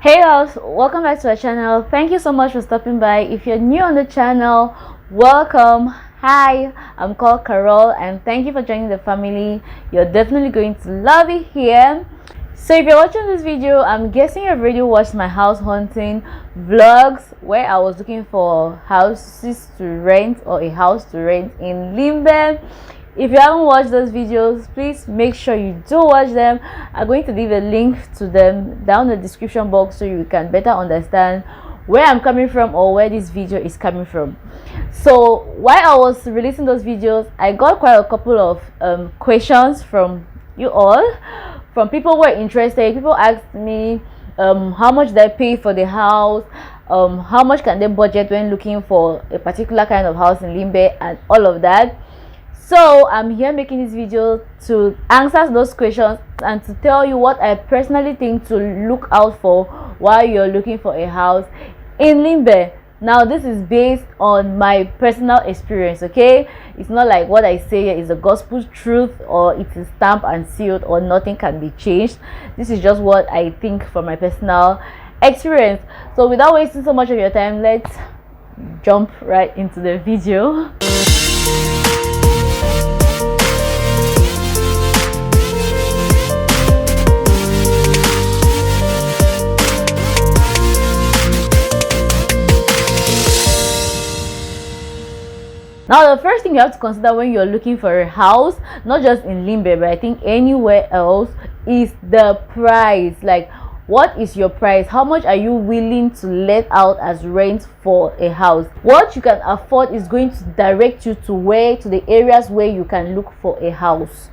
Hey guys, welcome back to our channel. Thank you so much for stopping by. If you're new on the channel, welcome. Hi, I'm called Carol and thank you for joining the family. You're definitely going to love it here. So if you're watching this video, I'm guessing you've already watched my house hunting vlogs where I was looking for houses to rent or a house to rent in Limbe. If you haven't watched those videos, please make sure you do watch them. I'm going to leave a link to them down in the description box so you can better understand where I'm coming from or where this video is coming from. So while I was releasing those videos, I got quite a couple of questions from you all, from people who are interested. People asked me how much they pay for the house, how much can they budget when looking for a particular kind of house in Limbe, and all of that. So I'm here making this video to answer those questions and to tell you what I personally think to look out for while you're looking for a house in Limbe. Now this is based on my personal experience, okay? It's not like what I say here is the gospel truth or it is stamped and sealed or nothing can be changed. This is just what I think from my personal experience. So without wasting so much of your time, let's jump right into the video. Now the first thing you have to consider when you're looking for a house, not just in Limbe but I think anywhere else, is the price. Like, what is your price? How much are you willing to let out as rent for a house? What you can afford is going to direct you to the areas where you can look for a house.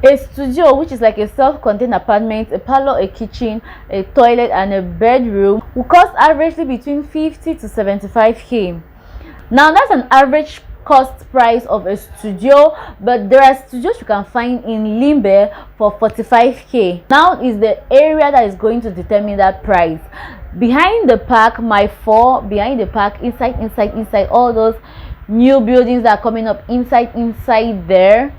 A studio, which is like a self-contained apartment, a parlor, a kitchen, a toilet and a bedroom, will cost averagely between 50 to 75k. Now that's an average cost price of a studio, but there are studios you can find in Limbe for 45k. Now is the area that is going to determine that price. Behind the park, behind the park, inside all those new buildings that are coming up inside there,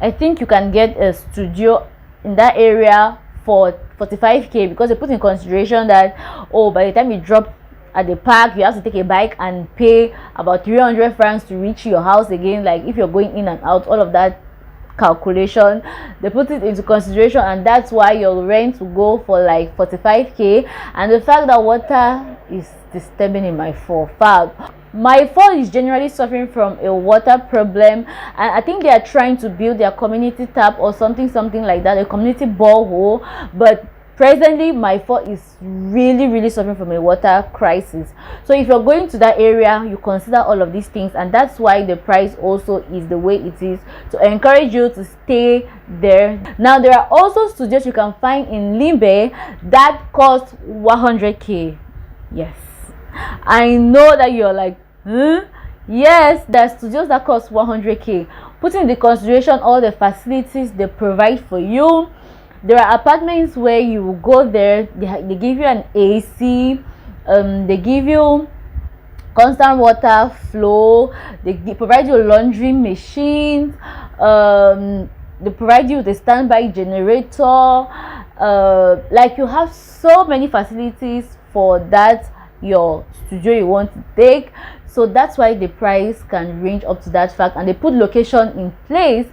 I think you can get a studio in that area for 45k, because they put in consideration that, oh, by the time you drop at the park you have to take a bike and pay about 300 francs to reach your house again. Like, if you're going in and out, all of that calculation, they put it into consideration, and that's why your rent will go for like 45k. And the fact that water is disturbing in my fall. My fall is generally suffering from a water problem, and I think they are trying to build their community tap or something like that, a community borehole, but presently my fall is really suffering from a water crisis. So if you're going to that area, you consider all of these things, and that's why the price also is the way it is, to encourage you to stay there. Now there are also studios you can find in Limbe that cost 100k. Yes, I know that you're like, huh? Yes, there are studios that cost 100k, putting into consideration all the facilities they provide for you. There are apartments where you will go there, they give you an AC, they give you constant water flow, they provide you laundry machines, they provide you with a standby generator. Like, you have so many facilities for that your studio you want to take. So that's why the price can range up to that fact, and they put location in place.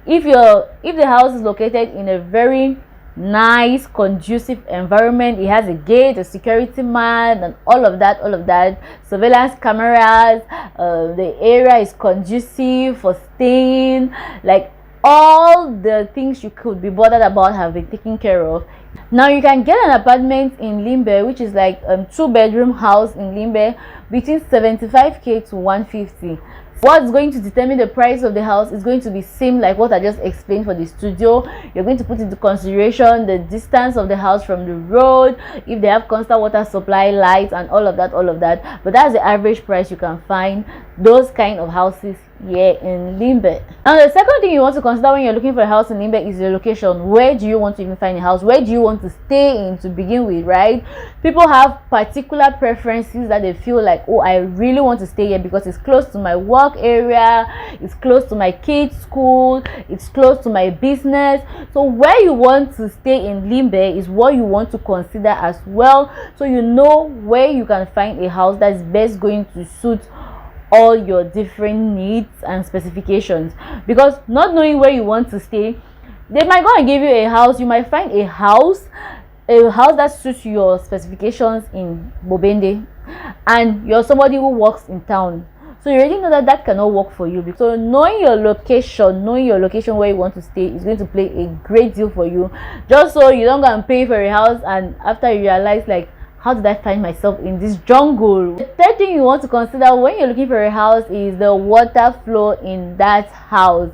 If the house is located in a very nice conducive environment, it has a gate, a security man and all of that, surveillance cameras, the area is conducive for staying, like all the things you could be bothered about have been taken care of. Now you can get an apartment in Limbe, which is like a 2-bedroom house in Limbe, between 75k to 150. What's going to determine the price of the house is going to be same like what I just explained for the studio. You're going to put into consideration the distance of the house from the road, if they have constant water supply, lights and all of that. But that's the average price you can find those kind of houses Yeah, in Limbe. Now the second thing you want to consider when you're looking for a house in Limbe is the location. Where do you want to even find a house? Where do you want to stay in to begin with, right? People have particular preferences that they feel like, oh, I really want to stay here because it's close to my work area, it's close to my kids' school, it's close to my business. So where you want to stay in Limbe is what you want to consider as well, so you know where you can find a house that's best going to suit all your different needs and specifications. Because not knowing where you want to stay, they might go and give you a house. You might find a house that suits your specifications in Bobende, and you're somebody who works in town, so you already know that that cannot work for you. So knowing your location where you want to stay is going to play a great deal for you, just so you don't go and pay for a house and after you realize, like, how did I find myself in this jungle? The third thing you want to consider when you're looking for a house is the water flow in that house.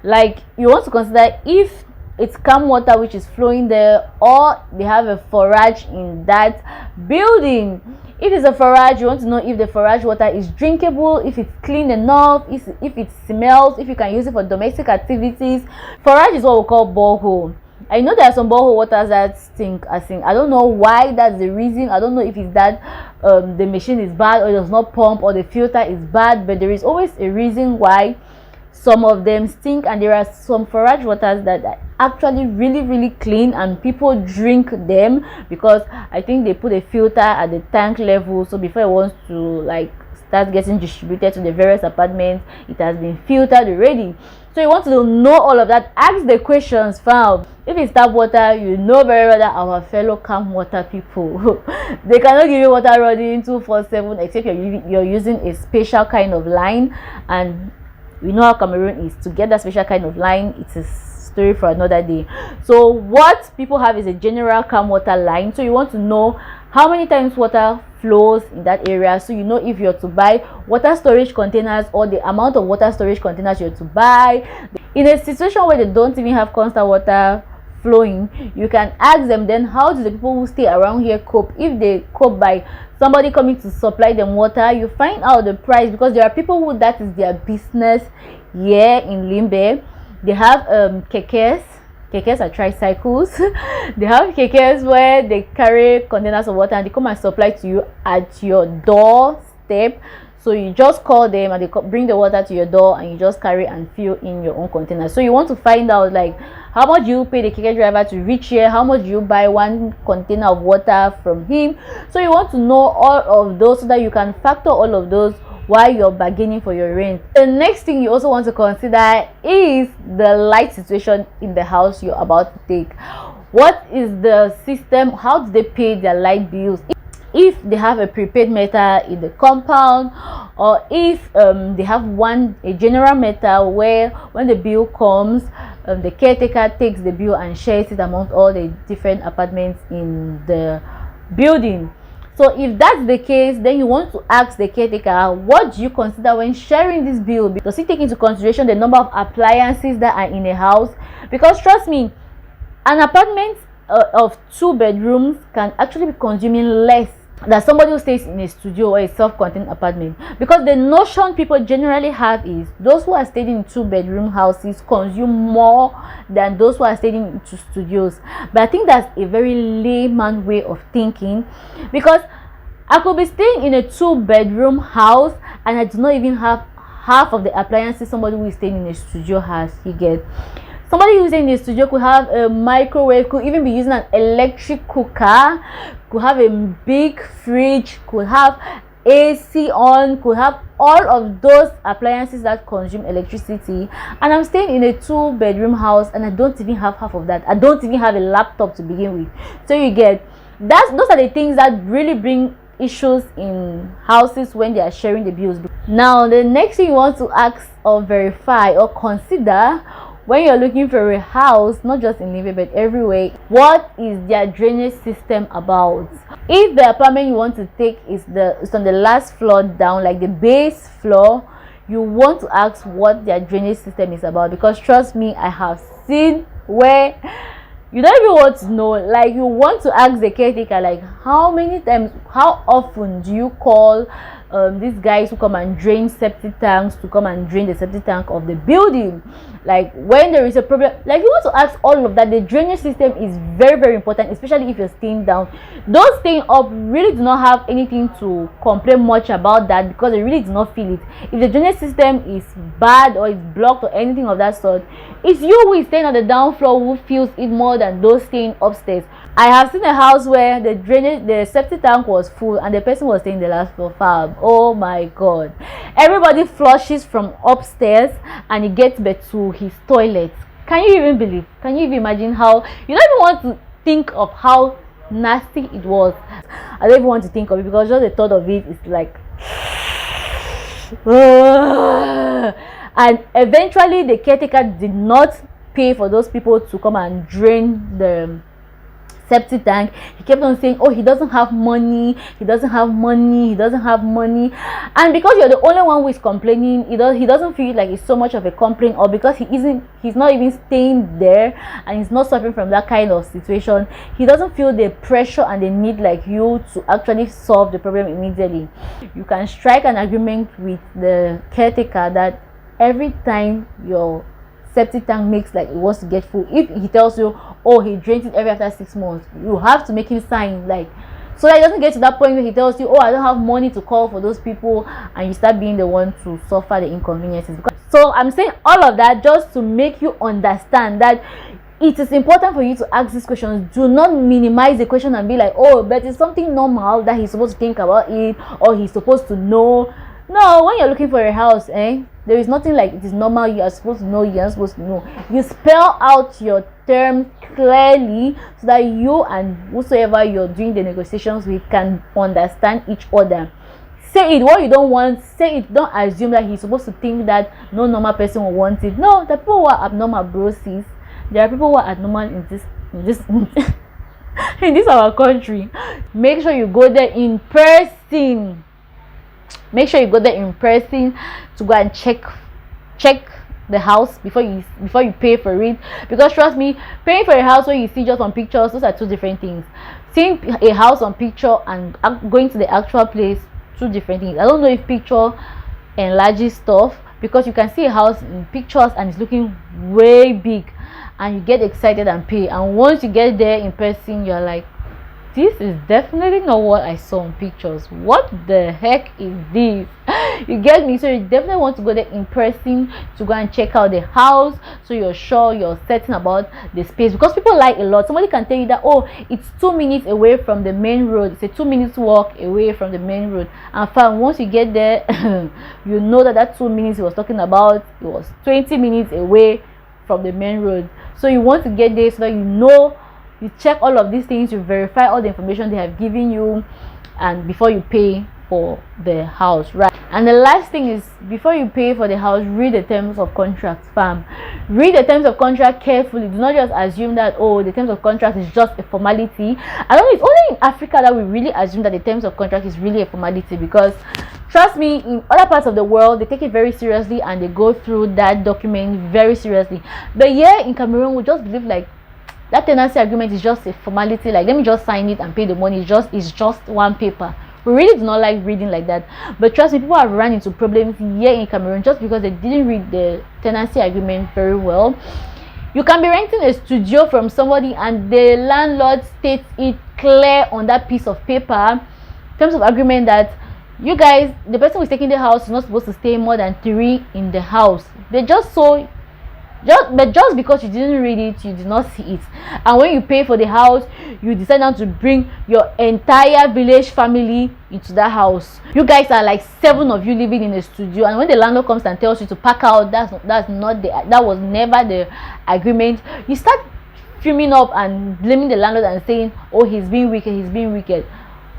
Like, you want to consider if it's calm water which is flowing there, or they have a forage in that building. If it's a forage, you want to know if the forage water is drinkable, if it's clean enough, if it smells, if you can use it for domestic activities. Forage is what we call borehole. I know there are some borehole waters that stink. I don't know why that's the reason. I don't know if it's that the machine is bad, or it does not pump, or the filter is bad, but there is always a reason why some of them stink. And there are some forage waters that are actually really clean, and people drink them because I think they put a filter at the tank level, so before it wants to like start getting distributed to the various apartments, it has been filtered already. So you want to know all of that. Ask the questions, fam. If it's tap water, you know very well that our fellow calm water people they cannot give you water running 247 except you're using a special kind of line, and we know how Cameroon is. To get that special kind of line, it's a story for another day. So what people have is a general calm water line. So you want to know how many times water flows in that area, so you know if you're to buy water storage containers or the amount of water storage containers you're to buy. In a situation where they don't even have constant water flowing, you can ask them, then how do the people who stay around here cope? If they cope by somebody coming to supply them water, you find out the price, because there are people who that is their business here in Limbe. They have kekes are tricycles. They have kekes where they carry containers of water and they come and supply to you at your doorstep. So you just call them and they bring the water to your door, and you just carry and fill in your own container. So you want to find out, like, how much you pay the keke driver to reach here, how much you buy one container of water from him. So you want to know all of those so that you can factor all of those while you're bargaining for your rent. The next thing you also want to consider is the light situation in the house you're about to take. What is the system? How do they pay their light bills? If they have a prepaid meter in the compound, or if they have a general meter where when the bill comes, the caretaker takes the bill and shares it among all the different apartments in the building. So if that's the case, then you want to ask the caretaker, what do you consider when sharing this bill? Does it take into consideration the number of appliances that are in a house? Because trust me, an apartment of 2 bedrooms can actually be consuming less than somebody who stays in a studio or a self-contained apartment. Because the notion people generally have is those who are staying in 2-bedroom houses consume more than those who are staying in 2 studios. But I think that's a very layman way of thinking, because I could be staying in a 2-bedroom house and I do not even have half of the appliances somebody who is staying in a studio has. You get? Somebody who's in the studio could have a microwave, could even be using an electric cooker, could have a big fridge, could have AC on, could have all of those appliances that consume electricity. And I'm staying in a 2-bedroom house and I don't even have half of that. I don't even have a laptop to begin with. So you get, those are the things that really bring issues in houses when they are sharing the bills. Now the next thing you want to ask or verify or consider when you're looking for a house, not just in Limbe but everywhere, what is their drainage system about? If the apartment you want to take is on the last floor down, like the base floor, you want to ask what their drainage system is about. Because trust me, I have seen where you don't even want to know. Like, you want to ask the caretaker, like, how many times, how often do you call these guys who come and drain septic tanks to come and drain the septic tank of the building. Like when there is a problem, like you want to ask all of that. The drainage system is very, very important, especially if you're staying down. Those staying up really do not have anything to complain much about that, because they really do not feel it. If the drainage system is bad or it's blocked or anything of that sort, it's you who is staying on the down floor who feels it more than those staying upstairs. I have seen a house where the septic tank was full and the person was staying the last floor. Fab, oh my god, everybody flushes from upstairs and it gets back to his toilet. Can you even believe? Can you even imagine how you don't even want to think of how nasty it was? I don't even want to think of it, because just the thought of it is like and eventually the caretaker did not pay for those people to come and drain the septic tank. He kept on saying, oh, he doesn't have money, he doesn't have money, he doesn't have money. And because you're the only one who is complaining, he doesn't feel like it's so much of a complaint, or because he's not even staying there and he's not suffering from that kind of situation, he doesn't feel the pressure and the need like you to actually solve the problem immediately. You can strike an agreement with the caretaker that every time your septic tank makes like it wants to get full, if he tells you, oh, he drains it every after 6 months, you have to make him sign, like, so that it doesn't get to that point where he tells you, oh, I don't have money to call for those people, and you start being the one to suffer the inconveniences. So I'm saying all of that just to make you understand that it is important for you to ask these questions. Do not minimize the question and be like, oh, but it's something normal that he's supposed to think about it, or he's supposed to know. No, when you're looking for a house, there is nothing like it is normal. You are supposed to know, you are supposed to know. You spell out your terms clearly so that you and whosoever you're doing the negotiations with can understand each other. Say it. What you don't want, say it. Don't assume that he's supposed to think that no normal person will want it. No, the people who are abnormal, bro, sis. There are people who are abnormal in this in this our country. Make sure you go there in person. Make sure you go there in person to go and check the house before you pay for it, because trust me, paying for a house where you see just on pictures, those are two different things. Seeing a house on picture and going to the actual place, two different things. I don't know if picture enlarges stuff, because you can see a house in pictures and it's looking way big and you get excited and pay, and once you get there in person you're like, this is definitely not what I saw in pictures. What the heck is this? You get me? So you definitely want to go there in person to go and check out the house, so you're sure you're certain about the space, because people lie a lot. Somebody can tell you that, oh, it's 2 minutes away from the main road, it's a 2 minutes walk away from the main road, and fine, once you get there you know that 2 minutes he was talking about, it was 20 minutes away from the main road. So you want to get there so that you know, you check all of these things, you verify all the information they have given you, and before you pay for the house, right? And the last thing is, before you pay for the house, read the terms of contract, fam. Read the terms of contract carefully. Do not just assume that, oh, the terms of contract is just a formality. I don't know, it's only in Africa that we really assume that the terms of contract is really a formality, because trust me, in other parts of the world they take it very seriously and they go through that document very seriously. But here in Cameroon, we just believe like that tenancy agreement is just a formality, like let me just sign it and pay the money. It's just one paper. We really do not like reading like that. But trust me, people have run into problems here in Cameroon just because they didn't read the tenancy agreement very well. You can be renting a studio from somebody and the landlord states it clear on that piece of paper, terms of agreement, that you guys, the person who's taking the house is not supposed to stay more than 3 in the house. They just just because you didn't read it, you did not see it, and when you pay for the house, you decide now to bring your entire village family into that house. You guys are like 7 of you living in a studio, and when the landlord comes and tells you to pack out, that was never the agreement. You start fuming up and blaming the landlord and saying, oh, he's being wicked.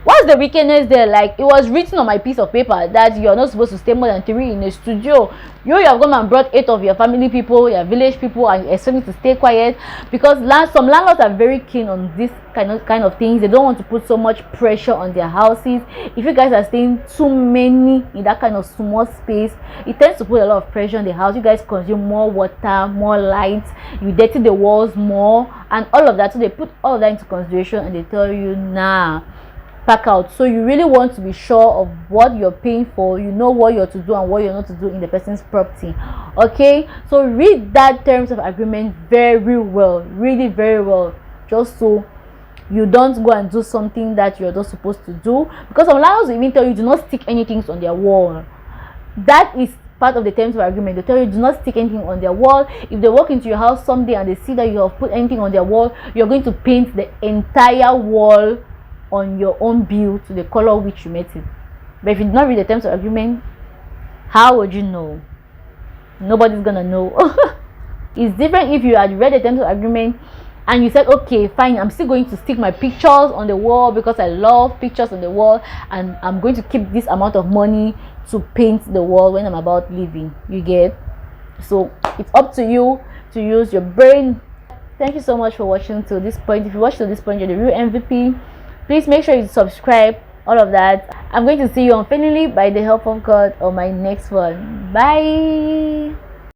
What's the wickedness there? Like, it was written on my piece of paper that you're not supposed to stay more than 3 in a studio. You have gone and brought 8 of your family people, your village people, and you expect me to stay quiet, because some landlords are very keen on this kind of things. They don't want to put so much pressure on their houses. If you guys are staying too many in that kind of small space, it tends to put a lot of pressure on the house. You guys consume more water, more light, you dirty the walls more, and all of that. So they put all of that into consideration and they tell you, nah, pack out. So you really want to be sure of what you're paying for. You know what you're to do and what you're not to do in the person's property. Okay, so read that terms of agreement very well. Read it very well, just so you don't go and do something that you're not supposed to do. Because some landlords will even tell you do not stick anything on their wall. That is part of the terms of agreement. They tell you do not stick anything on their wall. If they walk into your house someday and they see that you have put anything on their wall, you're going to paint the entire wall on your own bill to the color which you made it. But if you did not read the terms of agreement, how would you know? Nobody's gonna know. It's different if you had read the terms of agreement and you said, okay, fine, I'm still going to stick my pictures on the wall because I love pictures on the wall, and I'm going to keep this amount of money to paint the wall when I'm about leaving. You get? So it's up to you to use your brain. Thank you so much for watching to this point. If you watched to this point, you're the real MVP. Please make sure you subscribe, all of that. I'm going to see you unfailingly by the help of God on my next one. Bye.